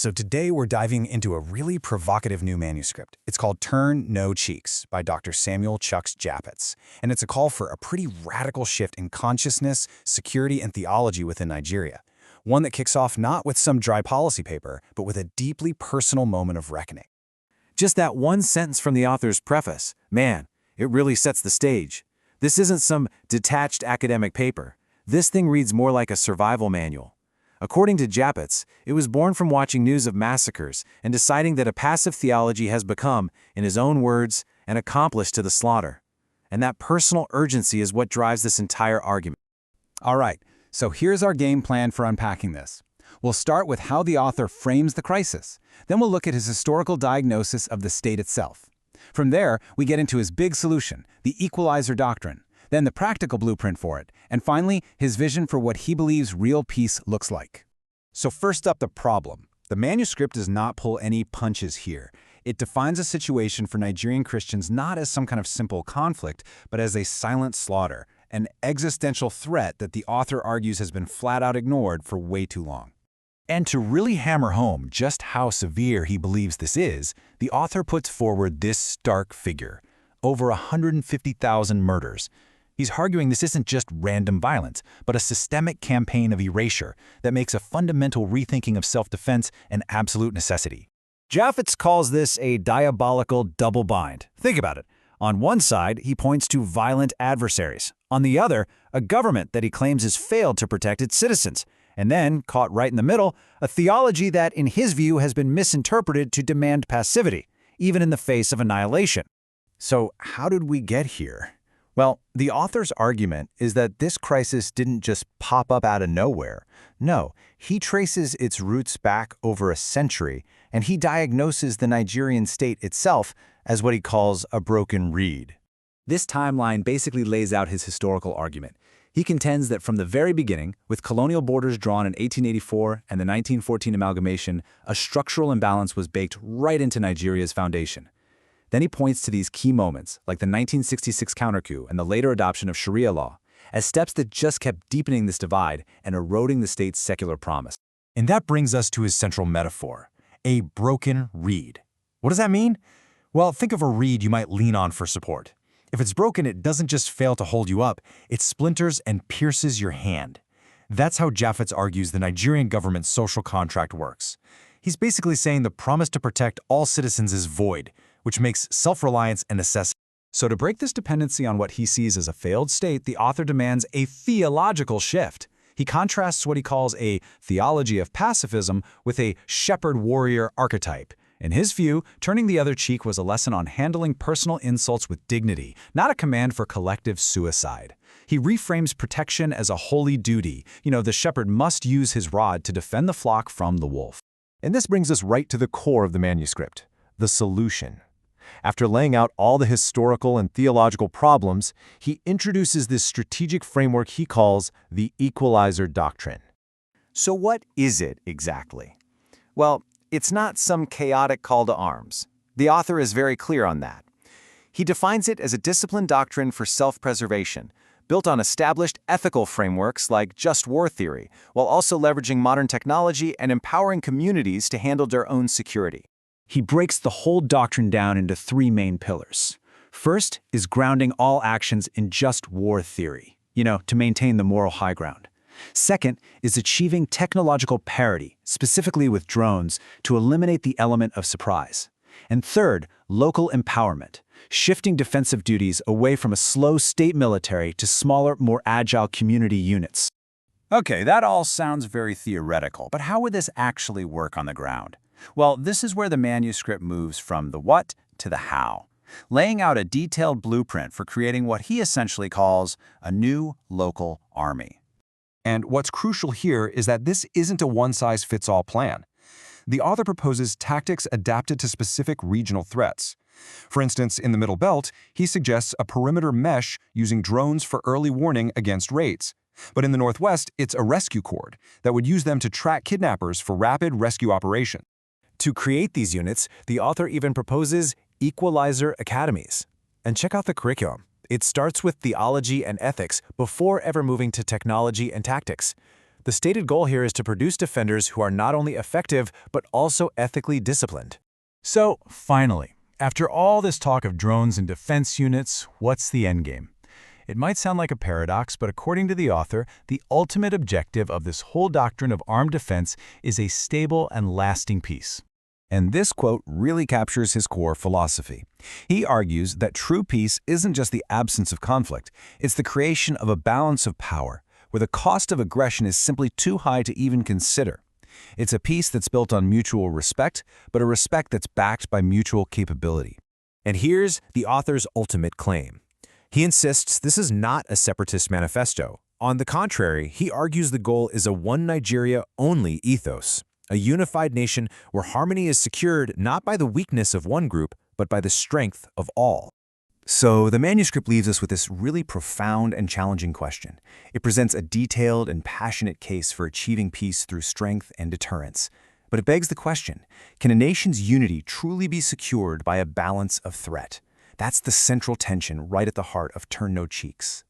So today we're diving into a really provocative new manuscript. It's called Turn No Cheeks by Dr. Samuel Chuks Japhets, and it's a call for a pretty radical shift in consciousness, security, and theology within Nigeria. One that kicks off not with some dry policy paper, but with a deeply personal moment of reckoning. Just that one sentence from the author's preface, man, it really sets the stage. This isn't some detached academic paper. This thing reads more like a survival manual. According to Japhets, it was born from watching news of massacres and deciding that a passive theology has become, in his own words, an accomplice to the slaughter. And that personal urgency is what drives this entire argument. All right, so here's our game plan for unpacking this. We'll start with how the author frames the crisis. Then we'll look at his historical diagnosis of the state itself. From there, we get into his big solution, the Equalizer Doctrine, then the practical blueprint for it, and finally, his vision for what he believes real peace looks like. So first up, the problem. The manuscript does not pull any punches here. It defines a situation for Nigerian Christians not as some kind of simple conflict, but as a silent slaughter, an existential threat that the author argues has been flat-out ignored for way too long. And to really hammer home just how severe he believes this is, the author puts forward this stark figure: over 150,000 murders. He's arguing this isn't just random violence, but a systemic campaign of erasure that makes a fundamental rethinking of self-defense an absolute necessity. Japhets calls this a diabolical double bind. Think about it. On one side, he points to violent adversaries. On the other, a government that he claims has failed to protect its citizens. And then, caught right in the middle, a theology that, in his view, has been misinterpreted to demand passivity, even in the face of annihilation. So how did we get here? Well, the author's argument is that this crisis didn't just pop up out of nowhere. No, he traces its roots back over a century, and he diagnoses the Nigerian state itself as what he calls a broken reed. This timeline basically lays out his historical argument. He contends that from the very beginning, with colonial borders drawn in 1884 and the 1914 amalgamation, a structural imbalance was baked right into Nigeria's foundation. Then he points to these key moments, like the 1966 counter-coup and the later adoption of Sharia law, as steps that just kept deepening this divide and eroding the state's secular promise. And that brings us to his central metaphor, a broken reed. What does that mean? Well, think of a reed you might lean on for support. If it's broken, it doesn't just fail to hold you up, it splinters and pierces your hand. That's how Japhets argues the Nigerian government's social contract works. He's basically saying the promise to protect all citizens is void, which makes self-reliance a necessity. So to break this dependency on what he sees as a failed state, the author demands a theological shift. He contrasts what he calls a theology of pacifism with a shepherd-warrior archetype. In his view, turning the other cheek was a lesson on handling personal insults with dignity, not a command for collective suicide. He reframes protection as a holy duty. The shepherd must use his rod to defend the flock from the wolf. And this brings us right to the core of the manuscript, the solution. After laying out all the historical and theological problems, he introduces this strategic framework he calls the Equalizer Doctrine. So what is it exactly? Well, it's not some chaotic call to arms. The author is very clear on that. He defines it as a disciplined doctrine for self-preservation, built on established ethical frameworks like just war theory, while also leveraging modern technology and empowering communities to handle their own security. He breaks the whole doctrine down into three main pillars. First is grounding all actions in just war theory, to maintain the moral high ground. Second is achieving technological parity, specifically with drones, to eliminate the element of surprise. And third, local empowerment, shifting defensive duties away from a slow state military to smaller, more agile community units. Okay, that all sounds very theoretical, but how would this actually work on the ground? Well, this is where the manuscript moves from the what to the how, laying out a detailed blueprint for creating what he essentially calls a new local army. And what's crucial here is that this isn't a one-size-fits-all plan. The author proposes tactics adapted to specific regional threats. For instance, in the Middle Belt, he suggests a perimeter mesh using drones for early warning against raids. But in the Northwest, it's a rescue cord that would use them to track kidnappers for rapid rescue operations. To create these units, the author even proposes Equalizer academies. And check out the curriculum. It starts with theology and ethics before ever moving to technology and tactics. The stated goal here is to produce defenders who are not only effective, but also ethically disciplined. So, finally, after all this talk of drones and defense units, what's the endgame? It might sound like a paradox, but according to the author, the ultimate objective of this whole doctrine of armed defense is a stable and lasting peace. And this quote really captures his core philosophy. He argues that true peace isn't just the absence of conflict, it's the creation of a balance of power, where the cost of aggression is simply too high to even consider. It's a peace that's built on mutual respect, but a respect that's backed by mutual capability. And here's the author's ultimate claim. He insists this is not a separatist manifesto. On the contrary, he argues the goal is a one Nigeria-only ethos, a unified nation where harmony is secured not by the weakness of one group, but by the strength of all. So the manuscript leaves us with this really profound and challenging question. It presents a detailed and passionate case for achieving peace through strength and deterrence. But it begs the question, can a nation's unity truly be secured by a balance of threat? That's the central tension right at the heart of Turn No Cheeks.